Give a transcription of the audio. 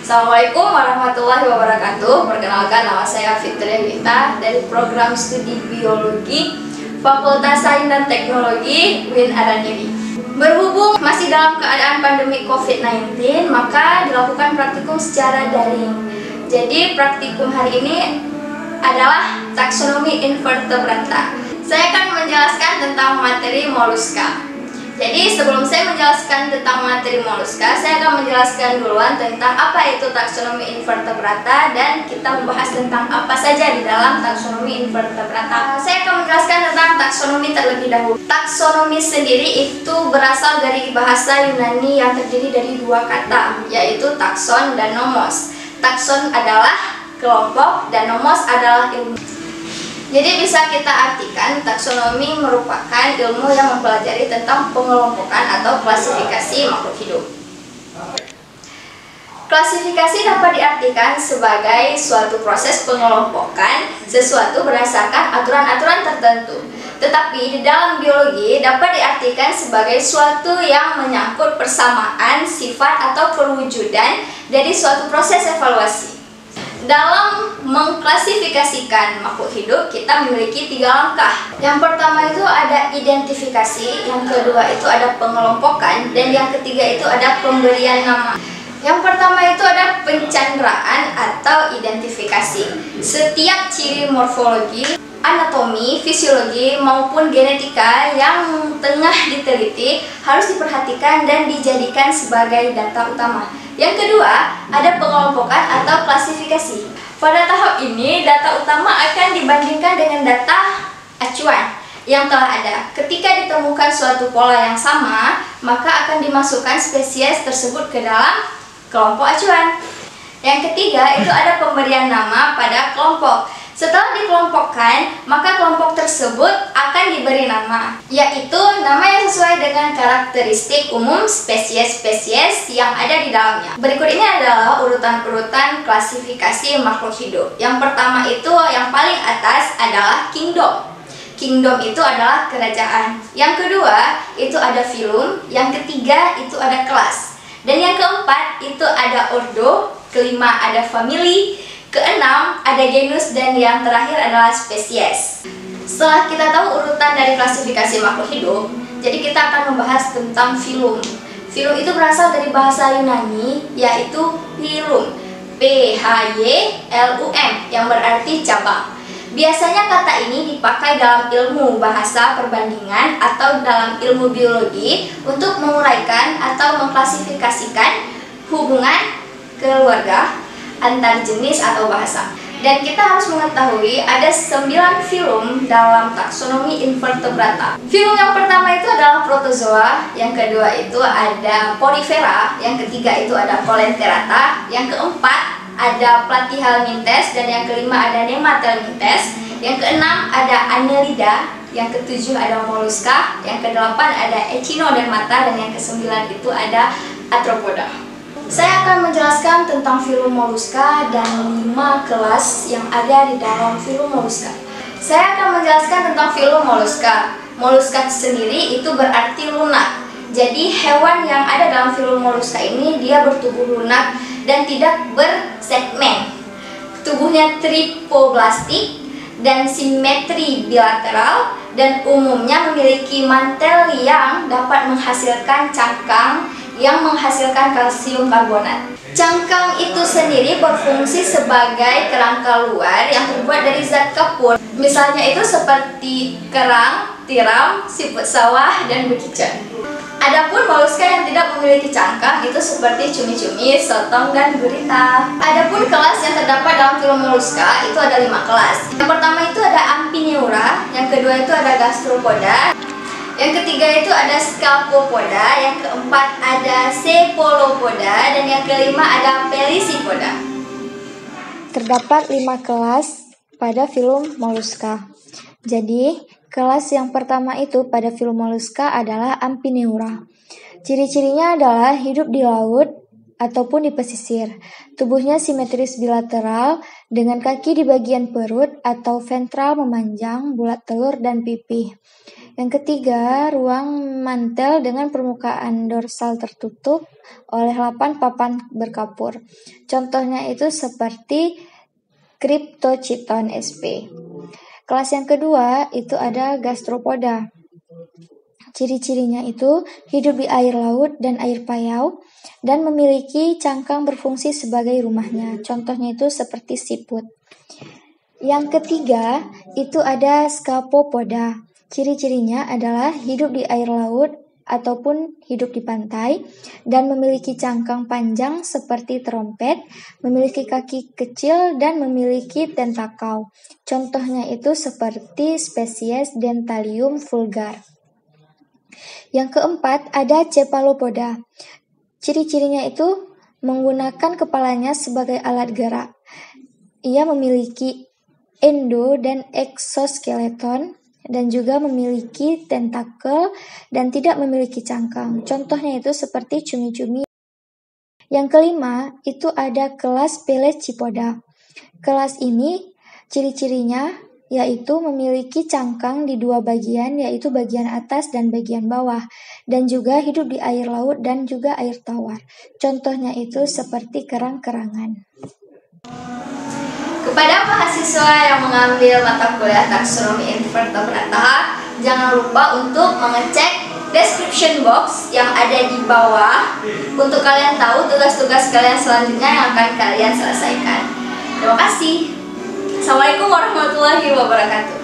Assalamualaikum warahmatullahi wabarakatuh. Perkenalkan, nama saya Fitri Gita dari program studi biologi Fakultas Sains dan Teknologi UIN Araniri. Berhubung masih dalam keadaan pandemi COVID-19, maka dilakukan praktikum secara daring. Jadi praktikum hari ini adalah taksonomi invertebrata. Saya akan menjelaskan tentang materi moluska. Jadi sebelum saya menjelaskan tentang materi moluska, saya akan menjelaskan duluan tentang apa itu taksonomi invertebrata dan kita membahas tentang apa saja di dalam taksonomi invertebrata. Saya akan menjelaskan tentang taksonomi terlebih dahulu. Taksonomi sendiri itu berasal dari bahasa Yunani yang terdiri dari dua kata, yaitu takson dan nomos. Takson adalah kelompok dan nomos adalah ilmu. Jadi bisa kita artikan taksonomi merupakan ilmu yang mempelajari tentang pengelompokan atau klasifikasi makhluk hidup. Klasifikasi dapat diartikan sebagai suatu proses pengelompokan sesuatu berdasarkan aturan-aturan tertentu. Tetapi di dalam biologi dapat diartikan sebagai suatu yang menyangkut persamaan sifat atau perwujudan dari suatu proses evaluasi. Dalam mengklasifikasikan makhluk hidup, kita memiliki 3 langkah. Yang pertama itu ada identifikasi, yang kedua itu ada pengelompokan, dan yang ketiga itu ada pemberian nama. Yang pertama itu ada pencanderaan atau identifikasi. Setiap ciri morfologi, anatomi, fisiologi, maupun genetika yang tengah diteliti harus diperhatikan dan dijadikan sebagai data utama. Yang kedua, ada pengelompokan atau klasifikasi. Pada tahap ini, data utama akan dibandingkan dengan data acuan yang telah ada. Ketika ditemukan suatu pola yang sama, maka akan dimasukkan spesies tersebut ke dalam kelompok acuan. Yang ketiga, itu ada pemberian nama pada kelompok. Setelah dikelompokkan, maka kelompok tersebut akan diberi nama, yaitu nama yang sesuai dengan karakteristik umum spesies-spesies yang ada di dalamnya. Berikut ini adalah urutan-urutan klasifikasi makhluk hidup. Yang pertama itu, yang paling atas adalah kingdom. Kingdom itu adalah kerajaan. Yang kedua, itu ada filum. Yang ketiga, itu ada kelas. Dan yang keempat, itu ada ordo. Kelima, ada family. Keenam, ada genus, dan yang terakhir adalah spesies. Setelah kita tahu urutan dari klasifikasi makhluk hidup, jadi kita akan membahas tentang filum. Filum itu berasal dari bahasa Yunani, yaitu phylum, P-H-Y-L-U-M, yang berarti cabang. Biasanya kata ini dipakai dalam ilmu bahasa perbandingan atau dalam ilmu biologi untuk menguraikan atau mengklasifikasikan hubungan keluarga antar jenis atau bahasa. Dan kita harus mengetahui ada 9 filum dalam taksonomi invertebrata. Filum yang pertama itu adalah protozoa, yang kedua itu ada porifera, yang ketiga itu ada coleoterata, yang keempat ada platyhelminthes, dan yang kelima ada nematelminthes, yang keenam ada annelida, yang ketujuh ada moluska, yang kedelapan ada echinodermata, dan yang kesembilan itu ada arthropoda. Saya akan menjelaskan tentang filum moluska dan 5 kelas yang ada di dalam filum moluska. Saya akan menjelaskan tentang filum moluska. Moluska sendiri itu berarti lunak. Jadi hewan yang ada dalam filum moluska ini dia bertubuh lunak dan tidak bersegmen. Tubuhnya tripoblastik dan simetri bilateral, dan umumnya memiliki mantel yang dapat menghasilkan cangkang yang menghasilkan kalsium karbonat. Cangkang itu sendiri berfungsi sebagai kerangka luar yang terbuat dari zat kapur. Misalnya itu seperti kerang, tiram, siput sawah, dan bekicot. Adapun moluska yang tidak memiliki cangkang itu seperti cumi-cumi, sotong, dan gurita. Adapun kelas yang terdapat dalam filum moluska itu ada 5 kelas. Yang pertama itu ada Amphineura, yang kedua itu ada Gastropoda, yang ketiga itu ada Scalpopoda, yang keempat ada Cephalopoda, dan yang kelima ada Pelicipoda. Terdapat 5 kelas pada filum moluska. Jadi, kelas yang pertama itu pada filum moluska adalah Amphineura. Ciri-cirinya adalah hidup di laut ataupun di pesisir. Tubuhnya simetris bilateral dengan kaki di bagian perut atau ventral memanjang, bulat telur, dan pipih. Yang ketiga, ruang mantel dengan permukaan dorsal tertutup oleh 8 papan berkapur. Contohnya itu seperti Cryptochiton sp. Kelas yang kedua itu ada Gastropoda. Ciri-cirinya itu hidup di air laut dan air payau dan memiliki cangkang berfungsi sebagai rumahnya. Contohnya itu seperti siput. Yang ketiga itu ada Scapopoda. Ciri-cirinya adalah hidup di air laut ataupun hidup di pantai dan memiliki cangkang panjang seperti trompet, memiliki kaki kecil dan memiliki tentakel. Contohnya itu seperti spesies Dentalium vulgar. Yang keempat ada Cephalopoda. Ciri-cirinya itu menggunakan kepalanya sebagai alat gerak. Ia memiliki endo dan exoskeleton dan juga memiliki tentakel dan tidak memiliki cangkang. Contohnya itu seperti cumi-cumi. Yang kelima itu ada kelas Pelecypoda. Kelas ini ciri-cirinya yaitu memiliki cangkang di 2 bagian, yaitu bagian atas dan bagian bawah, dan juga hidup di air laut dan juga air tawar. Contohnya itu seperti kerang-kerangan. Kepada mahasiswa yang mengambil mata kuliah taksonomi invertebrata, jangan lupa untuk mengecek description box yang ada di bawah untuk kalian tahu tugas-tugas kalian selanjutnya yang akan kalian selesaikan. Terima kasih. Assalamualaikum warahmatullahi wabarakatuh.